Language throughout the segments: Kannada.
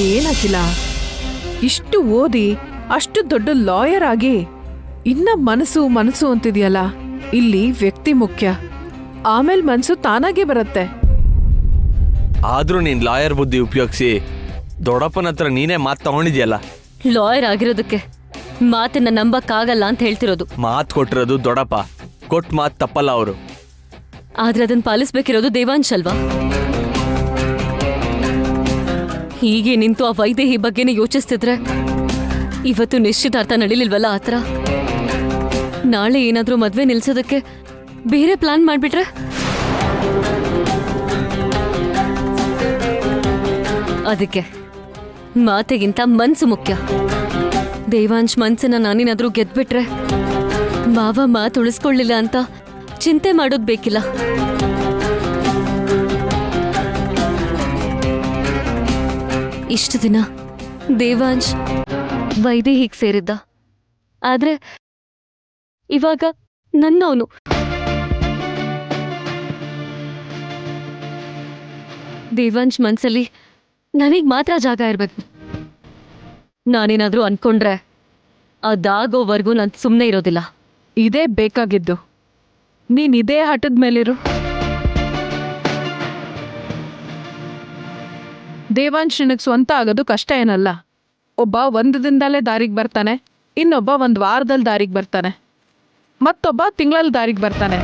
ಏನ್ ಅಖಿಲ, ಇಷ್ಟು ಓದಿ ಅಷ್ಟು ದೊಡ್ಡ ಲಾಯರ್ ಆಗಿ ಇನ್ನ ಮನಸ್ಸು ಮನಸ್ಸು ಅಂತಿದ್ಯಲ್ಲ. ಇಲ್ಲಿ ವ್ಯಕ್ತಿ ಮುಖ್ಯ, ಆಮೇಲೆ ಮನಸ್ಸು ತಾನಾಗೆ ಬರುತ್ತೆ. ಆದ್ರೂ ನೀನ್ ಲಾಯರ್ ಬುದ್ಧಿ ಉಪಯೋಗಿಸಿ ದೊಡ್ಡಪ್ಪನ ಹತ್ರ ನೀನೇ ಮಾತು ತಗೊಂಡಿದ್ಯಲ್ಲ. ಲಾಯರ್ ಆಗಿರೋದಕ್ಕೆ ಮಾತನ್ನ ನಂಬಕ್ಕಾಗಲ್ಲ ಅಂತ ಹೇಳ್ತಿರೋದು. ಮಾತು ಕೊಟ್ಟಿರೋದು ದೊಡ್ಡಪ್ಪ, ಕೊಟ್ಟ ಮಾತು ತಪ್ಪಲ್ಲ ಅವರು. ಆದ್ರೆ ಅದನ್ನ ಪಾಲಿಸ್ಬೇಕಿರೋದು ದೇವಾಂಶ್ ಅಲ್ವಾ? ಹೀಗೆ ನಿಂತು ಆ ವೈದೇಹಿ ಬಗ್ಗೆನೇ ಯೋಚಿಸ್ತಿದ್ರೆ ಇವತ್ತು ನಿಶ್ಚಿತಾರ್ಥ ನಡೀಲಿಲ್ವಲ್ಲ ಆತರ. ನಾಳೆ ಏನಾದ್ರೂ ಮದ್ವೆ ನಿಲ್ಸೋದಕ್ಕೆ ಬೇರೆ ಪ್ಲಾನ್ ಮಾಡ್ಬಿಟ್ರೆ? ಅದಕ್ಕೆ ಮಾತೆಗಿಂತ ಮನ್ಸು ಮುಖ್ಯ. ದೇವಾಂಶ್ ಮನ್ಸನ್ನ ನಾನೇನಾದ್ರೂ ಗೆದ್ಬಿಟ್ರೆ ಮಾವ ಮಾತು ಉಳಿಸ್ಕೊಳ್ಳಿಲ್ಲ ಅಂತ ಚಿಂತೆ ಮಾಡೋದ್ ಬೇಕಿಲ್ಲ. ಇಷ್ಟು ದಿನ ದೇವಾಂಶ್ ವೈದೇಹಿಗ್ ಸೇರಿದ್ದ, ಆದ್ರೆ ಇವಾಗ ನನ್ನವನು. ದೇವಾಂಶ್ ಮನ್ಸಲ್ಲಿ ನನಗ್ ಮಾತ್ರ ಜಾಗ ಇರ್ಬೇಕು. ನಾನೇನಾದ್ರೂ ಅನ್ಕೊಂಡ್ರೆ ಅದಾಗೋವರೆಗೂ ನಾನು ಸುಮ್ಮನೆ ಇರೋದಿಲ್ಲ. ಇದೇ ಬೇಕಾಗಿದ್ದು. ನೀನ್ ಇದೇ ಹಠದ ಮೇಲಿರು. ದೇವಾಂಶ್ ನಿನಗೆ ಸ್ವಂತ ಆಗೋದು ಕಷ್ಟ ಏನಲ್ಲ. ಒಬ್ಬ ಒಂದು ದಿನದಲ್ಲೇ ದಾರಿಗೆ ಬರ್ತಾನೆ, ಇನ್ನೊಬ್ಬ ಒಂದು ವಾರದಲ್ಲಿ ದಾರಿಗೆ ಬರ್ತಾನೆ, ಮತ್ತೊಬ್ಬ ತಿಂಗಳಲ್ಲಿ ದಾರಿಗೆ ಬರ್ತಾನೆ.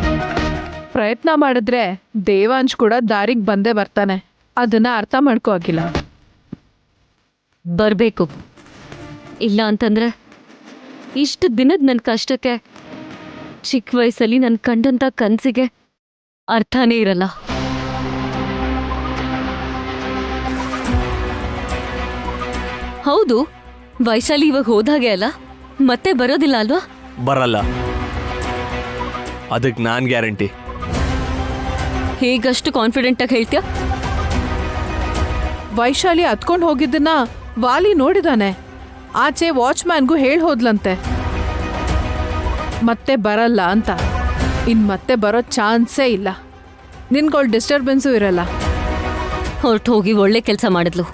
ಪ್ರಯತ್ನ ಮಾಡಿದ್ರೆ ದೇವಾಂಶ್ ಕೂಡ ದಾರಿಗೆ ಬಂದೇ ಬರ್ತಾನೆ. ಅದನ್ನ ಅರ್ಥ ಮಾಡ್ಕೋ ಆಗಿಲ್ಲ. ಬರಬೇಕು. ಇಲ್ಲ ಅಂತಂದ್ರೆ ಇಷ್ಟು ದಿನದ ನನ್ನ ಕಷ್ಟಕ್ಕೆ, ಚಿಕ್ಕ ವಯಸ್ಸಲ್ಲಿ ನನ್ನ ಕಂಡಂಥ ಕನಸಿಗೆ ಅರ್ಥನೇ ಇರಲ್ಲ. ಹೌದು, ವೈಶಾಲಿ ಇವಾಗ ಹೋದಾಗೆ ಅಲ್ಲ, ಮತ್ತೆ ಬರೋದಿಲ್ಲ ಅಲ್ವಾ? ಬರಲ್ಲ, ಅದಕ್ಕೆ ನಾನ್ ಗ್ಯಾರಂಟಿ. ಹೇಗಷ್ಟು ಕಾನ್ಫಿಡೆಂಟ್ ಆಗಿ ಹೇಳ್ತೀಯ? ವೈಶಾಲಿ ಹತ್ಕೊಂಡು ಹೋಗಿದ್ದನ್ನ ವಾಲಿ ನೋಡಿದಾನೆ. ಆಚೆ ವಾಚ್ಮ್ಯಾನ್ಗೂ ಹೇಳಿ ಹೋದ್ಲಂತೆ ಮತ್ತೆ ಬರಲ್ಲ ಅಂತ. ಮತ್ತೆ ಬರೋ ಚಾನ್ಸೇ ಇಲ್ಲ. ನಿನ್ಗಳು ಡಿಸ್ಟರ್ಬೆನ್ಸು ಇರಲ್ಲ. ಹೊರಟು ಹೋಗಿ ಒಳ್ಳೆ ಕೆಲಸ ಮಾಡಿದ್ಲು.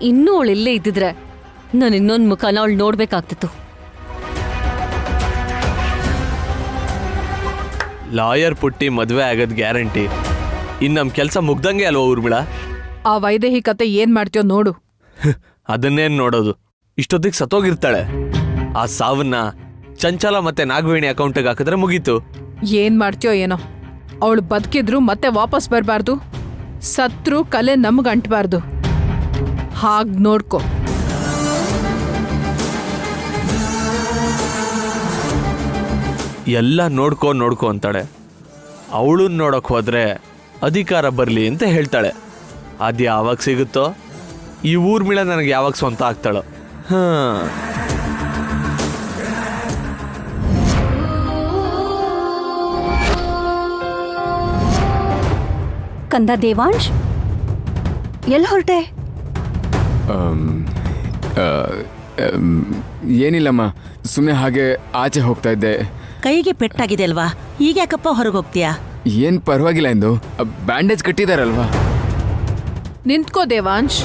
ಇನ್ನೂ ಅವಳು ಇಲ್ಲೇ ಇದ್ದಿದ್ರೆ ನಾನು ಇನ್ನೊಂದು ಮುಖನ ಅವಳು ನೋಡ್ಬೇಕಾಗ್ತಿತ್ತು. ಲಾಯರ್ ಪುಟ್ಟಿ ಮದುವೆ ಆಗೋದು ಗ್ಯಾರಂಟಿ. ಇನ್ನು ನಮ್ಮ ಕೆಲಸ ಮುಗ್ದಂಗೆ ಅಲ್ವಾ ಊರ್ಮಿಳ? ಆ ವೈದೇಹಿ ಕತೆ ಏನ್ ಮಾಡ್ತೀಯೋ ನೋಡು. ಅದನ್ನೇನು ನೋಡೋದು, ಇಷ್ಟೊತ್ತಿಗೆ ಸತ್ತೋಗಿರ್ತಾಳೆ. ಆ ಸಾವನ್ನ ಚಂಚಲ ಮತ್ತೆ ನಾಗವೇಣಿ ಅಕೌಂಟಿಗೆ ಹಾಕಿದ್ರೆ ಮುಗೀತು. ಏನ್ ಮಾಡ್ತೀಯೋ ಏನೋ. ಅವಳು ಬದುಕಿದ್ರು ಮತ್ತೆ ವಾಪಸ್ ಬರಬಾರ್ದು, ಸತ್ರು ಕಲೆ ನಮ್ಗೆ ಅಂಟಬಾರ್ದು. ಹಾಗ್ ನೋಡ್ಕೊ. ಎಲ್ಲ ನೋಡ್ಕೊ ಅಂತಾಳೆ. ಅವಳನ್ನ ನೋಡಕ್ ಹೋದ್ರೆ ಅಧಿಕಾರ ಬರಲಿ ಅಂತ ಹೇಳ್ತಾಳೆ. ಅದು ಯಾವಾಗ ಸಿಗುತ್ತೋ, ಈ ಊರ್ಮಿಳ ನನಗೆ ಯಾವಾಗ ಸ್ವಂತ ಆಗ್ತಾಳೋ. ಕಂದ ದೇವಾಂಶ್, ಎಲ್ಲಿ ಹೊರಟೆ? ಏನಿಲ್ಲಮ್ಮ, ಸುಮ್ಮನೆ ಹಾಗೆ ಆಚೆ ಹೋಗ್ತಾ ಇದ್ದೆ. ಕೈಗೆ ಪೆಟ್ಟಾಗಿದೆ ಅಲ್ವಾ, ಈಗ ಯಾಕಪ್ಪ ಹೊರಗೆ ಹೋಗ್ತೀಯಾ? ಏನ್ ಪರವಾಗಿಲ್ಲ ಎಂದು ಬ್ಯಾಂಡೇಜ್ ಕಟ್ಟಿದಾರಲ್ವಾ. ನಿಂತ್ಕೋ ದೇವಾಂಶ್.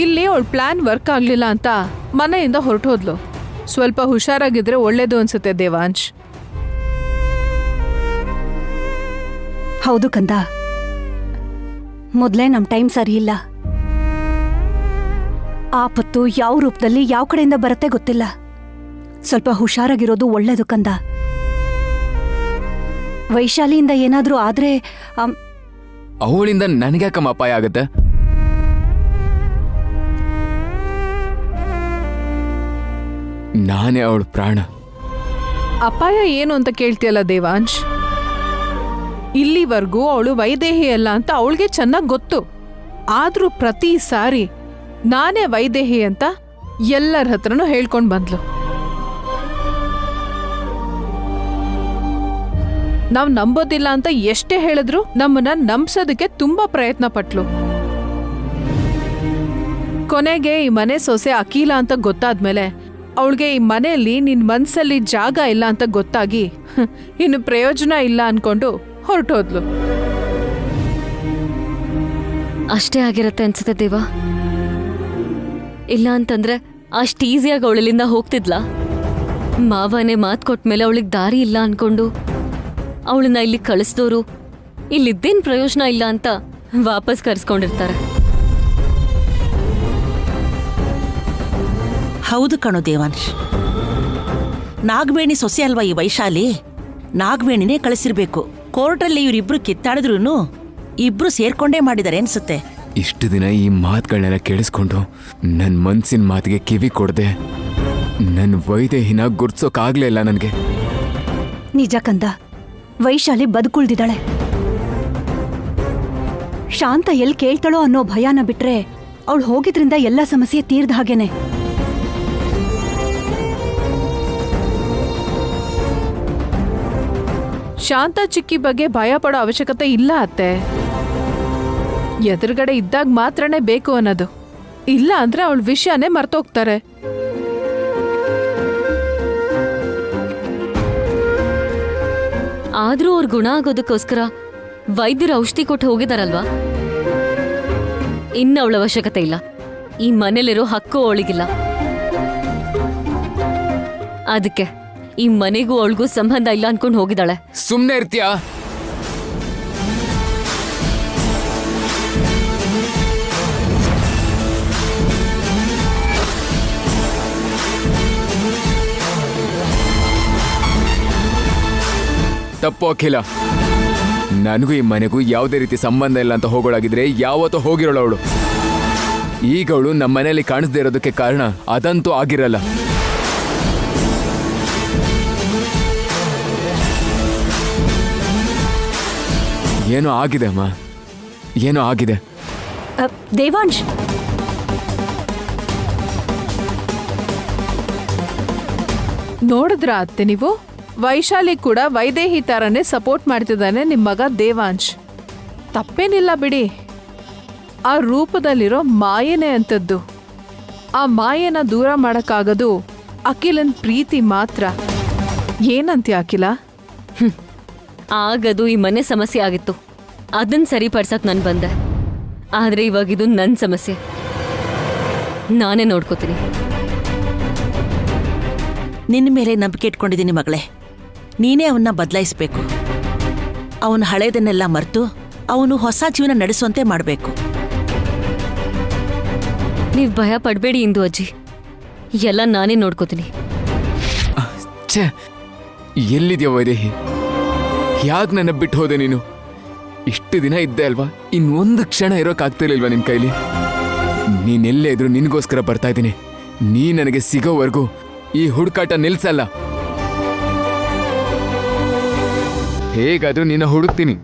ಇಲ್ಲಿ ಅವಳ ಪ್ಲಾನ್ ವರ್ಕ್ ಆಗ್ಲಿಲ್ಲ ಅಂತ ಮನೆಯಿಂದ ಹೊರಟು ಹೋದ್ಲು. ಸ್ವಲ್ಪ ಹುಷಾರಾಗಿದ್ರೆ ಒಳ್ಳೇದು ಅನ್ಸುತ್ತೆ ದೇವಾಂಶ್. ಹೌದು ಕಂದ, ಮೊದಲೇ ನಮ್ಮ ಟೈಮ್ ಸರಿ ಇಲ್ಲ. ಆಪತ್ತು ಯಾವ ರೂಪದಲ್ಲಿ ಯಾವ ಕಡೆಯಿಂದ ಬರುತ್ತೆ ಗೊತ್ತಿಲ್ಲ. ಸ್ವಲ್ಪ ಹುಷಾರಾಗಿರೋದು ಒಳ್ಳೇದು ಕಂದ. ವೈಶಾಲಿಯಿಂದ ಏನಾದ್ರೂ ಆದ್ರೆ ಅವಳಿಂದ ನನಗ್ಯಾಕಮ್ಮ ಅಪಾಯ ಆಗತ್ತೆ? ನಾನೇ ಅವಳ ಪ್ರಾಣ. ಅಪಾಯ ಏನು ಅಂತ ಕೇಳ್ತಿಯಲ್ಲ ದೇವಾಂಶ್. ಇಲ್ಲಿವರೆಗೂ ಅವಳು ವೈದೇಹಿ ಅಲ್ಲ ಅಂತ ಅವಳಿಗೆ ಚೆನ್ನಾಗಿ ಗೊತ್ತು. ಆದ್ರೂ ಪ್ರತಿ ಸಾರಿ ನಾನೇ ವೈದೇಹಿ ಅಂತ ಎಲ್ಲರ ಹತ್ರನೂ ಹೇಳ್ಕೊಂಡ್ ಬಂದ್ಲು. ನಾವ್ ನಂಬೋದಿಲ್ಲ ಅಂತ ಎಷ್ಟೇ ಹೇಳಿದ್ರು ನಮ್ಮನ್ನ ನಂಬ್ಸೋದಕ್ಕೆ ತುಂಬಾ ಪ್ರಯತ್ನ ಪಟ್ಲು. ಕೊನೆಗೆ ಈ ಮನೆ ಸೊಸೆ ಅಖಿಲ ಅಂತ ಗೊತ್ತಾದ್ಮೇಲೆ ಅವಳಿಗೆ ಈ ಮನೆಯಲ್ಲಿ ನಿನ್ ಮನ್ಸಲ್ಲಿ ಜಾಗ ಇಲ್ಲ ಅಂತ ಗೊತ್ತಾಗಿ ಇನ್ನು ಪ್ರಯೋಜನ ಇಲ್ಲ ಅನ್ಕೊಂಡು ಹೊರಟೋದ್ಲು. ಅಷ್ಟೇ ಆಗಿರತ್ತೆ ಅನ್ಸುತ್ತೆ ದೇವ. ಇಲ್ಲ ಅಂತಂದ್ರೆ ಅಷ್ಟು ಈಸಿಯಾಗಿ ಅವಳಲ್ಲಿಂದ ಹೋಗ್ತಿದ್ಲಾ? ಮಾವನೇ ಮಾತು ಕೊಟ್ಮೇಲೆ ಅವಳಿಗೆ ದಾರಿ ಇಲ್ಲ ಅನ್ಕೊಂಡು ಅವಳನ್ನ ಇಲ್ಲಿ ಕಳಿಸ್ದೋರು ಇಲ್ಲಿದ್ದೇನ್ ಪ್ರಯೋಜನ ಇಲ್ಲ ಅಂತ ವಾಪಸ್ ಕರ್ಸ್ಕೊಂಡಿರ್ತಾರೆ. ಹೌದು ಕಣು ದೇವಾಂಶ್, ನಾಗವೇಣಿ ಸೊಸೆ ಅಲ್ವಾ ಈ ವೈಶಾಲಿ? ನಾಗವೇಣಿನೇ ಕಳಿಸಿರ್ಬೇಕು. ಕೋರ್ಟಲ್ಲಿ ಇವರಿಬ್ರು ಕಿತ್ತಾಡಿದ್ರು ಇಬ್ರು ಸೇರ್ಕೊಂಡೇ ಮಾಡಿದಾರೆ ಅನ್ಸುತ್ತೆ. ಇಷ್ಟು ದಿನ ಈ ಮಾತುಗಳನ್ನೆಲ್ಲ ಕೇಳಿಸ್ಕೊಂಡು ನನ್ನ ಮನ್ಸಿನ ಮಾತಿಗೆ ಕಿವಿ ಕೊಡದೆ ನನ್ನ ವೈದೇಹಿನ ಗುರ್ಸೋಕಾಗ್ಲೇ ಇಲ್ಲ ನನಗೆ. ನಿಜ ಕಂದ, ವೈಶಾಲಿ ಬದುಕುಳ್ದಿದ್ದಾಳೆ. ಶಾಂತ ಎಲ್ಲಿ ಕೇಳ್ತಾಳೋ ಅನ್ನೋ ಭಯನ ಬಿಟ್ರೆ ಅವಳು ಹೋಗಿದ್ರಿಂದ ಎಲ್ಲ ಸಮಸ್ಯೆ ತೀರ್ದ ಹಾಗೇನೆ. ಶಾಂತ ಚಿಕ್ಕಿ ಬಗ್ಗೆ ಭಯ ಪಡೋ ಅವಶ್ಯಕತೆ ಇಲ್ಲ ಅತ್ತೆ. ಎದುರುಗಡೆ ಇದ್ದಾಗ ಮಾತ್ರನೇ ಬೇಕು ಅನ್ನೋದು. ಇಲ್ಲ ಅಂದ್ರೆ ಅವಳ ವಿಷಯನೇ ಮರ್ತೋಗ್ತಾರೆ. ಆದ್ರೂ ಅವ್ರ ಗುಣ ಆಗೋದಕ್ಕೋಸ್ಕರ ವೈದ್ಯರು ಔಷಧಿ ಕೊಟ್ಟು ಹೋಗಿದಾರಲ್ವಾ? ಇನ್ನು ಅವಳ ಅವಶ್ಯಕತೆ ಇಲ್ಲ. ಈ ಮನೇಲಿರೋ ಹಕ್ಕು ಅವಳಿಗಿಲ್ಲ. ಅದಕ್ಕೆ ಈ ಮನೆಗೂ ಅವಳಿಗೂ ಸಂಬಂಧ ಇಲ್ಲ ಅನ್ಕೊಂಡು ಹೋಗಿದ್ದಾಳೆ. ಸುಮ್ಮನೆ ಇರ್ತೀಯಾ? ತಪ್ಪು ಅಖಿಲ. ನನಗೂ ಈ ಮನೆಗೂ ಯಾವುದೇ ರೀತಿ ಸಂಬಂಧ ಇಲ್ಲ ಅಂತ ಹೋಗೋಳಾಗಿದ್ರೆ ಯಾವತ್ತೂ ಹೋಗಿರೋಳು ಅವಳು. ಈಗ ಅವಳು ನಮ್ಮ ಮನೆಯಲ್ಲಿ ಕಾಣಿಸ್ದೇ ಇರೋದಕ್ಕೆ ಕಾರಣ ಅದಂತೂ ಆಗಿರಲ್ಲ. ಏನೋ ಆಗಿದೆ ಅಮ್ಮ, ಏನೋ ಆಗಿದೆ. ದೇವಾಂಶ್, ನೋಡಿದ್ರ ಅತ್ತೆ ನೀವು? ವೈಶಾಲಿ ಕೂಡ ವೈದೇಹಿ ಥರನೇ ಸಪೋರ್ಟ್ ಮಾಡ್ತಿದ್ದಾನೆ ನಿಮ್ಮ ಮಗ ದೇವಾಂಶ್. ತಪ್ಪೇನಿಲ್ಲ ಬಿಡಿ. ಆ ರೂಪದಲ್ಲಿರೋ ಮಾಯೆನೇ ಅಂತದ್ದು. ಆ ಮಾಯೆನ ದೂರ ಮಾಡೋಕ್ಕಾಗೋದು ಅಖಿಲನ್ ಪ್ರೀತಿ ಮಾತ್ರ. ಏನಂತೀಯ ಅಖಿಲ? ಆಗದು ಈ ಮನೆ ಸಮಸ್ಯೆ ಆಗಿತ್ತು. ಅದನ್ನ ಸರಿಪಡ್ಸಕ್ ನಾನು ಬಂದೆ. ಆದ್ರೆ ಇವಾಗಿದು ನನ್ನ ಸಮಸ್ಯೆ. ನಾನೇ ನೋಡ್ಕೋತೀನಿ. ನಿನ್ನ ಮೇಲೆ ನಂಬಿಕೆ ಇಟ್ಕೊಂಡಿದ್ದೀನಿ ಮಗಳೇ. ನೀನೇ ಅವನ್ನ ಬದಲಾಯಿಸ್ಬೇಕು. ಅವನ ಹಳೇದನ್ನೆಲ್ಲ ಮರೆತು ಅವನು ಹೊಸ ಜೀವನ ನಡೆಸುವಂತೆ ಮಾಡಬೇಕು. ನೀವ್ ಭಯ ಪಡ್ಬೇಡಿ ಇಂದು ಅಜ್ಜಿ, ಎಲ್ಲ ನಾನೇ ನೋಡ್ಕೋತೀನಿ. ಛೇ, ಎಲ್ಲಿದ್ಯಾ ವೈದೇಹಿ? ಯಾಕೆ ನನ್ನ ಬಿಟ್ಟು ಹೋದೆ ನೀನು? ಇಷ್ಟು ದಿನ ಇದ್ದೆ ಅಲ್ವಾ? ಇನ್ನೊಂದು ಕ್ಷಣ ಇರೋಕ್ಕಾಗ್ತಿರ್ಲಿಲ್ವಾ ನಿನ್ ಕೈಲಿ? ನೀನೆಲ್ಲೇ ಇದ್ರು ನಿನಗೋಸ್ಕರ ಬರ್ತಾ ಇದ್ದೀನಿ. ನೀ ನನಗೆ ಸಿಗೋವರೆಗೂ ಈ ಹುಡುಕಾಟ ನಿಲ್ಸಲ್ಲ. ಹೇಗಾದ್ರೂ ನಿನ್ನ ಹುಡುಕ್ತೀನಿ.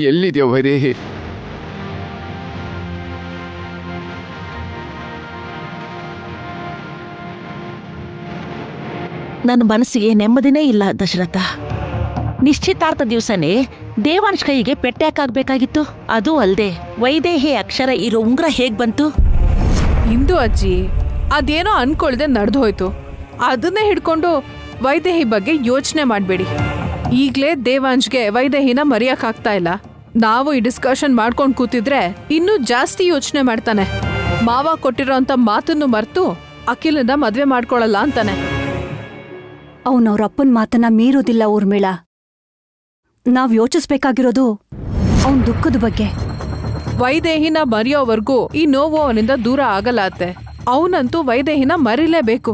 ಎಲ್ಲಿದ್ಯೋ ವೈದೇಹಿ? ನನ್ನ ಮನಸ್ಸಿಗೆ ನೆಮ್ಮದಿನೇ ಇಲ್ಲ ದಶರಥ. ನಿಶ್ಚಿತಾರ್ಥ ದಿವಸನೇ ದೇವಾಂಶ್ ಕೈಗೆ ಪೆಟ್ಟಾಕಾಗ್ಬೇಕಾಗಿತ್ತು. ಅದು ಅಲ್ಲದೆ ವೈದೇಹಿ ಅಕ್ಷರ ಇರೋ ಉಂಗ್ರ ಹೇಗ್ ಬಂತು? ಇಂದು ಅಜ್ಜಿ ಅದೇನೋ ಅನ್ಕೊಳ್ದೆ ನಡೆದು ಹೋಯ್ತು. ಅದನ್ನೇ ಹಿಡ್ಕೊಂಡು ವೈದೇಹಿ ಬಗ್ಗೆ ಯೋಚನೆ ಮಾಡಬೇಡಿ. ಈಗಲೇ ದೇವಾಂಶ್ಗೆ ವೈದೇಹಿನ ಮರೆಯಕ್ಕಾಗ್ತಾ ಇಲ್ಲ. ನಾವು ಈ ಡಿಸ್ಕಷನ್ ಮಾಡ್ಕೊಂಡು ಕೂತಿದ್ರೆ ಇನ್ನೂ ಜಾಸ್ತಿ ಯೋಚನೆ ಮಾಡ್ತಾನೆ. ಮಾವ ಕೊಟ್ಟಿರೋಂಥ ಮಾತನ್ನು ಮರೆತು ಅಖಿಲನ್ನ ಮದ್ವೆ ಮಾಡ್ಕೊಳಲ್ಲ ಅಂತಾನೆ. ಅವನವ್ರ ಅಪ್ಪನ ಮಾತನ್ನ ಮೀರೋದಿಲ್ಲ ಊರ್ಮಿಳಾ. ನಾವ್ ಯೋಚಿಸ್ಬೇಕಾಗಿರೋದು ಅವನ್ ದುಃಖದ ಬಗ್ಗೆ. ವೈದೇಹಿನ ಮರೆಯೋವರೆಗೂ ಈ ನೋವು ಅವನಿಂದ ದೂರ ಆಗಲ್ಲ ಅತ್ತೆ. ಅವನಂತೂ ವೈದೇಹಿನ ಮರಿಲೇಬೇಕು.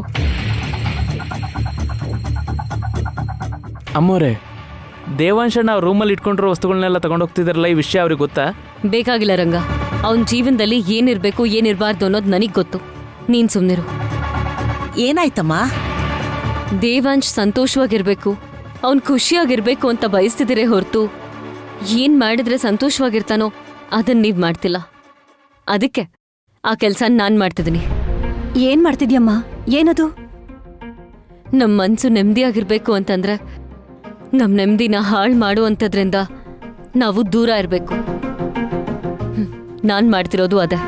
ಅಮ್ಮೋರೆ, ದೇವಾಂಶಣ್ಣ ಅವ್ರ ರೂಮಲ್ಲಿ ಇಟ್ಕೊಂಡಿರೋ ವಸ್ತುಗಳನ್ನೆಲ್ಲ ತಗೊಂಡೋಗ್ತಿದಾರಲ್ಲ, ಈ ವಿಷಯ ಅವ್ರಿಗೆ ಗೊತ್ತಾ? ಬೇಕಾಗಿಲ್ಲ ರಂಗ. ಅವನ ಜೀವನದಲ್ಲಿ ಏನಿರ್ಬೇಕು ಏನಿರ್ಬಾರ್ದು ಅನ್ನೋದು ನನಗ್ ಗೊತ್ತು. ನೀನ್ ಸುಮ್ನಿರು. ಏನಾಯ್ತಮ್ಮ? ದೇವಾಂಶ್ ಸಂತೋಷವಾಗಿರ್ಬೇಕು, ಅವ್ನ್ ಖುಷಿಯಾಗಿರ್ಬೇಕು ಅಂತ ಬಯಸ್ತಿದ್ದೀರೇ ಹೊರತು ಏನ್ ಮಾಡಿದ್ರೆ ಸಂತೋಷವಾಗಿರ್ತಾನೋ ಅದನ್ನ ನೀವ್ ಮಾಡ್ತಿಲ್ಲ. ಅದಕ್ಕೆ ಆ ಕೆಲ್ಸ ನಾನ್ ಮಾಡ್ತಿದ್ದೀನಿ. ಏನ್ ಮಾಡ್ತಿದ್ಯಮ್ಮ? ಏನದು? ನಮ್ ಮನ್ಸು ನೆಮ್ಮದಿಯಾಗಿರ್ಬೇಕು ಅಂತಂದ್ರೆ ನಮ್ ನೆಮ್ಮದಿನ ಹಾಳು ಮಾಡುವಂಥದ್ರಿಂದ ನಾವು ದೂರ ಇರ್ಬೇಕು. ನಾನ್ ಮಾಡ್ತಿರೋದು ಅದೇ.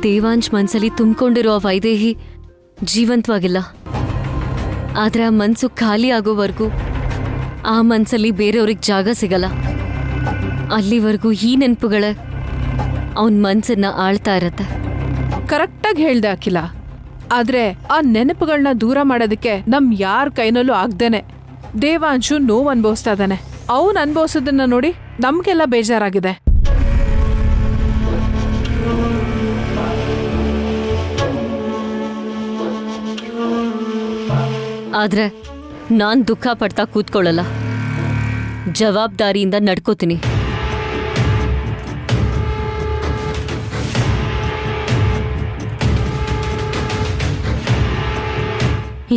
ದೇವಾಂಶ್ ಮನ್ಸಲ್ಲಿ ತುಂಬಿಕೊಂಡಿರೋ ಆ ವೈದೇಹಿ ಜೀವಂತವಾಗಿಲ್ಲ. ಆದ್ರೆ ಆ ಮನ್ಸು ಖಾಲಿ ಆಗೋವರೆಗೂ ಆ ಮನ್ಸಲ್ಲಿ ಬೇರೆಯವ್ರಿಗೆ ಜಾಗ ಸಿಗಲ್ಲ. ಅಲ್ಲಿವರೆಗೂ ಈ ನೆನಪುಗಳೇ ಅವನ್ ಮನ್ಸನ್ನ ಆಳ್ತಾ ಇರತ್ತೆ. ಕರೆಕ್ಟಾಗಿ ಹೇಳ್ದೆ ಅಖಿಲ. ಆದ್ರೆ ಆ ನೆನಪುಗಳನ್ನ ದೂರ ಮಾಡೋದಕ್ಕೆ ನಮ್ ಯಾರ ಕೈನಲ್ಲೂ ಆಗ್ದೇನೆ ದೇವಾಂಶು ನೋವು ಅನ್ಭವಿಸ್ತಾ ಇದ್ದಾನೆ. ಅವನ್ ಅನ್ಭವಿಸೋದನ್ನ ನೋಡಿ ನಮ್ಗೆಲ್ಲ ಬೇಜಾರಾಗಿದೆ. ಆದ್ರೆ ನಾನ್ ದುಃಖ ಪಡ್ತಾ ಕೂತ್ಕೊಳ್ಳಲ್ಲ. ಜವಾಬ್ದಾರಿಯಿಂದ ನಡ್ಕೋತೀನಿ.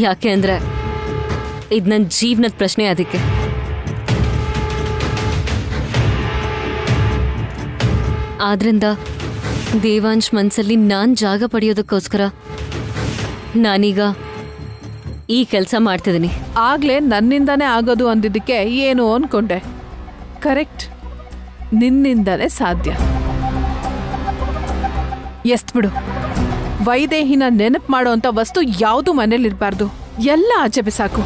ಯಾಕೆ ಅಂದ್ರೆ ಇದ್ ನನ್ನ ಜೀವನದ ಪ್ರಶ್ನೆ. ಅದಕ್ಕೆ ಆದ್ರಿಂದ ದೇವಾಂಶ್ ಮನ್ಸಲ್ಲಿ ನಾನ್ ಜಾಗ ಪಡೆಯೋದಕ್ಕೋಸ್ಕರ ನಾನೀಗ ಈ ಕೆಲಸ ಮಾಡ್ತಿದ್ದೀನಿ. ಆಗ್ಲೇ ನನ್ನಿಂದಾನೇ ಆಗೋದು ಅಂದಿದ್ದಕ್ಕೆ ಏನು ಅನ್ಕೊಂಡೆ. ಕರೆಕ್ಟ್, ನಿನ್ನಿಂದನೇ ಸಾಧ್ಯ. ಎಸ್ತ್ ಬಿಡು. ವೈದೇಹಿನ ನೆನಪು ಮಾಡೋಂಥ ವಸ್ತು ಯಾವುದು ಮನೇಲಿರ್ಬಾರ್ದು. ಎಲ್ಲ ಆಚೆ ಬಿಸಾಕು.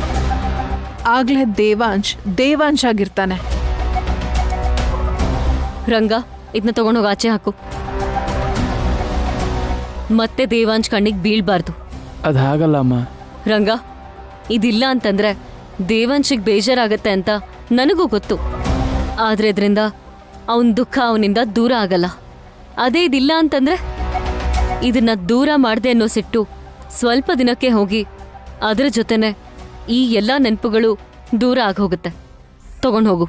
ಆಗ್ಲೇ ದೇವಾಂಶ್ ಆಗಿರ್ತಾನೆ. ರಂಗ, ಇದನ್ನ ತಗೊಂಡೋಗಿ ಆಚೆ ಹಾಕು. ಮತ್ತೆ ದೇವಾಂಶ್ ಕಣ್ಣಿಗೆ ಬೀಳ್ಬಾರ್ದು. ಅದು ಹಾಗಲ್ಲ ಅಮ್ಮ. ರಂಗ, ಇದಿಲ್ಲ ಅಂತಂದ್ರೆ ದೇವಾಂಶಿಗೆ ಬೇಜಾರಾಗತ್ತೆ ಅಂತ ನನಗೂ ಗೊತ್ತು. ಆದ್ರೆ ಇದರಿಂದ ಅವನ ದುಃಖ ಅವನಿಂದ ದೂರ ಆಗಲ್ಲ. ಅದೇ ಇದಿಲ್ಲ ಅಂತಂದ್ರೆ ಇದನ್ನ ದೂರ ಮಾಡ್ದೆ ಅನ್ನೋ ಸಿಟ್ಟು ಸ್ವಲ್ಪ ದಿನಕ್ಕೆ ಹೋಗಿ ಅದರ ಜೊತೆನೆ ಈ ಎಲ್ಲ ನೆನಪುಗಳು ದೂರ ಆಗೋಗುತ್ತೆ. ತಗೊಂಡು ಹೋಗು.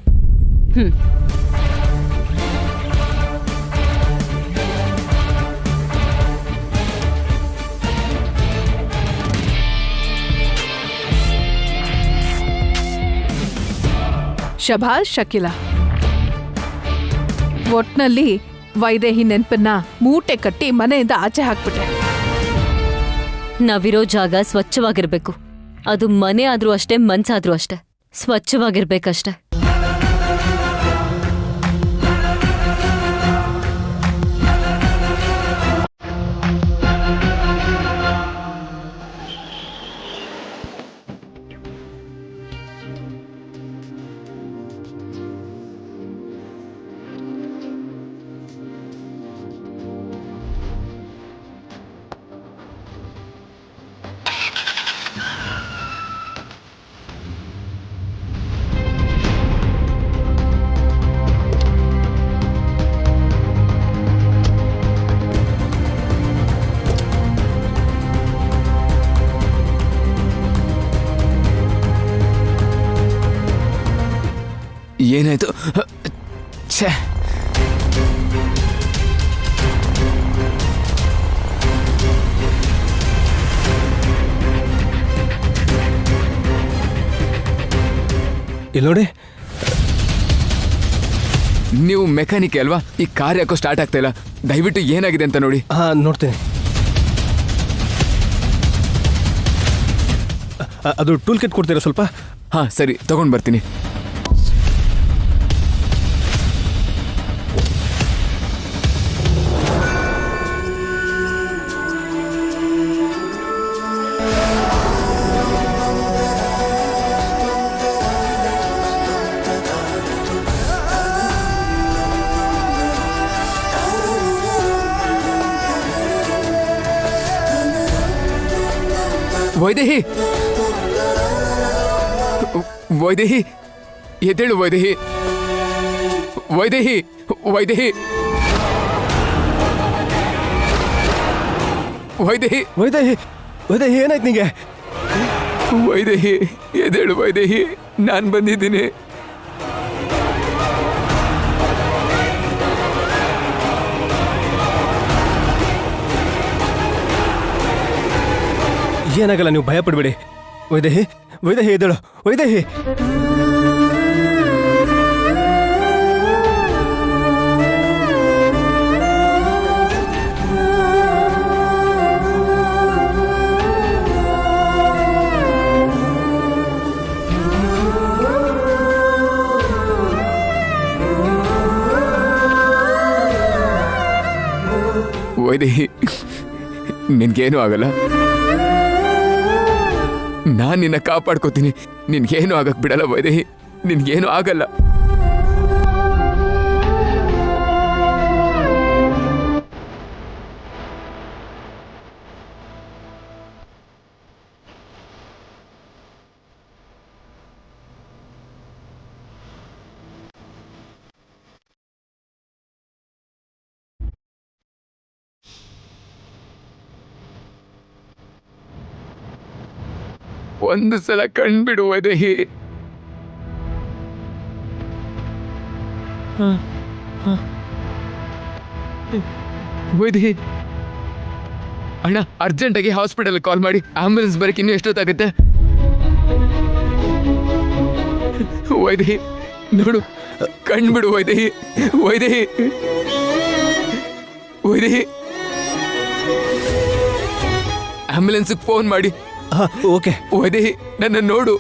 ಶಭಾಷ್ ಶಕಿಲ. ಒಟ್ನಲ್ಲಿ ವೈದೇಹಿ ನೆನಪನ್ನ ಮೂಟೆ ಕಟ್ಟಿ ಮನೆಯಿಂದ ಆಚೆ ಹಾಕ್ಬಿಟ್ಟೆ. ನಾವಿರೋ ಜಾಗ ಸ್ವಚ್ಛವಾಗಿರ್ಬೇಕು. ಅದು ಮನೆ ಆದ್ರೂ ಅಷ್ಟೇ, ಮನ್ಸಾದ್ರೂ ಅಷ್ಟೇ. ಸ್ವಚ್ಛವಾಗಿರ್ಬೇಕಷ್ಟೆ. ಏನಾಯ್ತು? ಛೇ, ಇಲ್ಲಿ ನೋಡಿ. ನೀವು ಮೆಕ್ಯಾನಿಕ್ ಅಲ್ವಾ? ಈ ಕಾರ್ ಯಾಕೋ ಸ್ಟಾರ್ಟ್ ಆಗ್ತಾ ಇಲ್ಲ. ದಯವಿಟ್ಟು ಏನಾಗಿದೆ ಅಂತ ನೋಡಿ. ಹಾಂ, ನೋಡ್ತೀನಿ. ಅದು ಟೂಲ್ ಕಿಟ್ ಕೊಡ್ತೀರಾ ಸ್ವಲ್ಪ? ಹಾಂ ಸರಿ, ತಗೊಂಡು ಬರ್ತೀನಿ. ವೈದೇಹಿ, ವೈದೇಹಿ, ಎದ್ದೇಳು ವೈದೇಹಿ, ವೈದೇಹಿ, ವೈದೇಹಿ, ವೈದೇಹಿ, ವೈದೇಹಿ, ವೈದೇಹಿ ಏನಾಯ್ತು ನಿಂಗೆ? ವೈದೇಹಿ, ಎದ್ದೇಳು ವೈದೇಹಿ, ನಾನು ಬಂದಿದ್ದೀನಿ. ಏನಾಗಲ್ಲ, ನೀವು ಭಯ ಪಡಬೇಡಿ. ವೈದೇಹಿ, ವೈದೇಹಿ ಎದ್ದೇಳು, ವೈದೇಹಿ. ವೈದೇಹಿ, ನಿನ್ಗೇನು ಆಗಲ್ಲ. ನಾನು ನಿನ್ನ ಕಾಪಾಡ್ಕೋತೀನಿ. ನಿನ್ಗೇನು ಆಗಕ್ ಬಿಡಲ್ಲ ವೈದೇಹಿ, ನಿನ್ಗೇನು ಆಗಲ್ಲ. ಒಂದು ಸಲ ಕಣ್ಬಿಡು ವೈದೇಹಿ. ವೈದೇಹಿ, ಅಣ್ಣ ಅರ್ಜೆಂಟಾಗಿ ಹಾಸ್ಪಿಟಲ್ ಕಾಲ್ ಮಾಡಿ. ಆಂಬುಲೆನ್ಸ್ ಬರಕ್ಕೆ ಇನ್ನೂ ಎಷ್ಟೊತ್ತಾಗುತ್ತೆ? ವೈದೇಹಿ ನೋಡು, ಕಣ್ಬಿಡು ವೈದೇಹಿ, ವೈದೇಹಿ, ವೈದೇಹಿ, ಆಂಬುಲೆನ್ಸ್ಗೆ ಫೋನ್ ಮಾಡಿ. ಹಾಂ, ಓಕೆ. ವೈದೇಹಿ, ನನ್ನ ನೋಡು.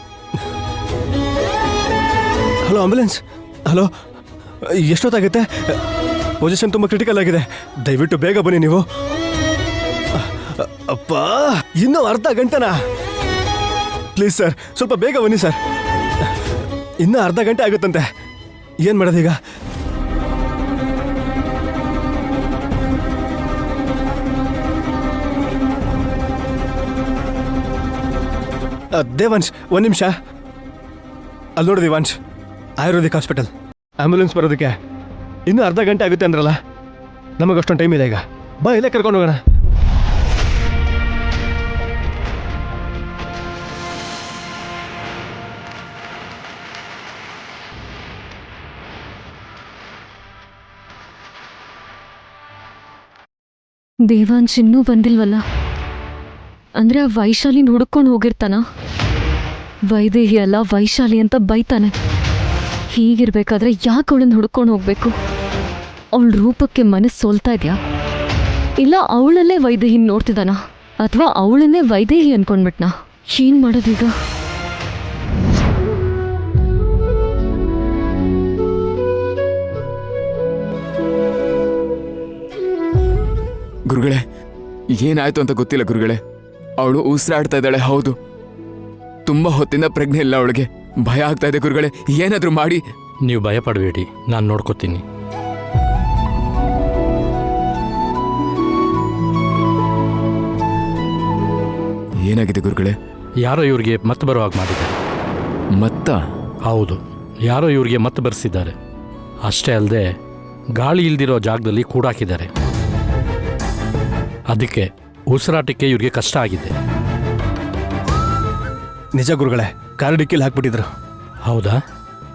Hello ambulance, hello. ಎಷ್ಟೊತ್ತಾಗುತ್ತೆ? ಪೊಸಿಷನ್ ತುಂಬ ಕ್ರಿಟಿಕಲ್ ಆಗಿದೆ, ದಯವಿಟ್ಟು ಬೇಗ ಬನ್ನಿ ನೀವು. ಅಪ್ಪ, ಇನ್ನೂ ಅರ್ಧ ಗಂಟೆನಾ? ಪ್ಲೀಸ್ ಸರ್, ಸ್ವಲ್ಪ ಬೇಗ ಬನ್ನಿ ಸರ್. ಇನ್ನೂ ಅರ್ಧ ಗಂಟೆ ಆಗುತ್ತಂತೆ. ಏನು ಮಾಡೋದೀಗ? ದೇವಾಂಶ್, ಒಂದು ನಿಮಿಷ. ಅಲ್ಲಿ ನೋಡು ದೇವಾಂಶ್, ಆಯುರ್ವೇದಿಕ್ ಹಾಸ್ಪಿಟಲ್. ಆಂಬ್ಯುಲೆನ್ಸ್ ಬರೋದಕ್ಕೆ ಇನ್ನೂ ಅರ್ಧ ಗಂಟೆ ಆಗುತ್ತೆ ಅಂದ್ರಲ್ಲ, ನಮಗೆ ಅಷ್ಟೊಂದು ಟೈಮ್ ಇದೆ ಈಗ. ಬಾ, ಇಲ್ಲೇ ಕರ್ಕೊಂಡು ಹೋಗೋಣ. ದೇವಾಂಶ್ ಇನ್ನೂ ಬಂದಿಲ್ವಲ್ಲ? ಅಂದ್ರೆ ಆ ವೈಶಾಲಿನ ಹುಡುಕೊಂಡು ಹೋಗಿರ್ತಾನ? ವೈದೇಹಿ ಅಲ್ಲ ವೈಶಾಲಿ ಅಂತ ಬೈತಾನೆ. ಹೀಗಿರ್ಬೇಕಾದ್ರೆ ಯಾಕೆ ಅವಳನ್ನ ಹುಡ್ಕೊಂಡು ಹೋಗ್ಬೇಕು? ಅವಳ ರೂಪಕ್ಕೆ ಮನಸ್ಸು ಸೋಲ್ತಾ ಇದೆಯಾ? ಇಲ್ಲ ಅವಳನ್ನೇ ವೈದೇಹಿನ ನೋಡ್ತಿದ್ದಾನ? ಅಥವಾ ಅವಳನ್ನೇ ವೈದೇಹಿ ಅನ್ಕೊಂಡ್ಬಿಟ್ನಾ? ಏನ್ ಮಾಡೋದೀಗ? ಗುರುಗಳೇ, ಏನಾಯ್ತು ಅಂತ ಗೊತ್ತಿಲ್ಲ ಗುರುಗಳೇ. ಅವಳು ಉಸಿರಾಡ್ತಾ ಇದ್ದಾಳೆ. ಹೌದು, ತುಂಬಾ ಹೊತ್ತಿಂದ ಪ್ರಜ್ಞೆ ಇಲ್ಲ ಅವಳಿಗೆ. ಭಯ ಆಗ್ತಾ ಇದೆ ಗುರುಗಳೇ, ಏನಾದ್ರೂ ಮಾಡಿ. ನೀವು ಭಯ ಪಡಬೇಡಿ, ನಾನು ನೋಡ್ಕೋತೀನಿ. ಏನಾಗಿದೆ ಗುರುಗಳೇ? ಯಾರೋ ಇವ್ರಿಗೆ ಮತ್ತೆ ಬರೋ ಹಾಗೆ ಮಾಡಿದ್ದಾರೆ. ಮತ್ತ? ಹೌದು, ಯಾರೋ ಇವ್ರಿಗೆ ಮತ್ತೆ ಬರೆಸಿದ್ದಾರೆ. ಅಷ್ಟೇ ಅಲ್ಲದೆ ಗಾಳಿ ಇಲ್ದಿರೋ ಜಾಗದಲ್ಲಿ ಕೂಡಾಕಿದ್ದಾರೆ. ಅದಕ್ಕೆ ಉಸಿರಾಟಕ್ಕೆ ಇವ್ರಿಗೆ ಕಷ್ಟ ಆಗಿದೆ. ನಿಜ ಗುರುಗಳೇ, ಕಾರು ಡಿಕ್ಕಿಲಿ ಹಾಕ್ಬಿಟ್ಟಿದ್ರು. ಹೌದಾ?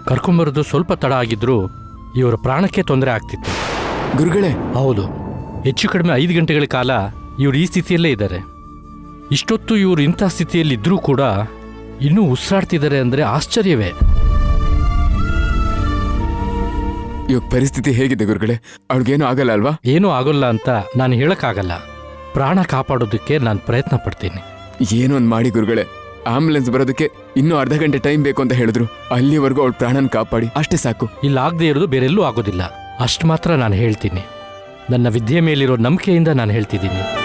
ಕರ್ಕೊಂಬರೋದು ಸ್ವಲ್ಪ ತಡ ಆಗಿದ್ರೂ ಇವರ ಪ್ರಾಣಕ್ಕೆ ತೊಂದರೆ ಆಗ್ತಿತ್ತು. ಗುರುಗಳೇ? ಹೌದು, ಹೆಚ್ಚು ಕಡಿಮೆ 5 ಗಂಟೆಗಳ ಕಾಲ ಇವರು ಈ ಸ್ಥಿತಿಯಲ್ಲೇ ಇದ್ದಾರೆ. ಇಷ್ಟೊತ್ತು ಇವರು ಇಂಥ ಸ್ಥಿತಿಯಲ್ಲಿದ್ದರೂ ಕೂಡ ಇನ್ನೂ ಉಸಿರಾಡ್ತಿದ್ದಾರೆ ಅಂದರೆ ಆಶ್ಚರ್ಯವೇ. ಇವಾಗ ಪರಿಸ್ಥಿತಿ ಹೇಗಿದೆ ಗುರುಗಳೇ? ಅವಳಿಗೇನು ಆಗಲ್ಲ ಅಲ್ವಾ? ಏನೂ ಆಗೋಲ್ಲ ಅಂತ ನಾನು ಹೇಳಕ್ಕಾಗಲ್ಲ. ಪ್ರಾಣ ಕಾಪಾಡೋದಕ್ಕೆ ನಾನು ಪ್ರಯತ್ನ ಪಡ್ತೀನಿ. ಏನೋ ಒಂದು ಮಾಡಿ ಗುರುಗಳೇ. ಆಂಬುಲೆನ್ಸ್ ಬರೋದಕ್ಕೆ ಇನ್ನೂ ಅರ್ಧ ಗಂಟೆ ಟೈಮ್ ಬೇಕು ಅಂತ ಹೇಳಿದ್ರು. ಅಲ್ಲಿವರೆಗೂ ಅವಳ ಪ್ರಾಣನ ಕಾಪಾಡಿ, ಅಷ್ಟೇ ಸಾಕು. ಇಲ್ಲಿ ಆಗದೆ ಇರೋದು ಬೇರೆಲ್ಲೂ ಆಗೋದಿಲ್ಲ. ಅಷ್ಟು ಮಾತ್ರ ನಾನು ಹೇಳ್ತೀನಿ. ನನ್ನ ವಿದ್ಯೆ ಮೇಲಿರೋ ನಂಬಿಕೆಯಿಂದ ನಾನು ಹೇಳ್ತಿದ್ದೀನಿ.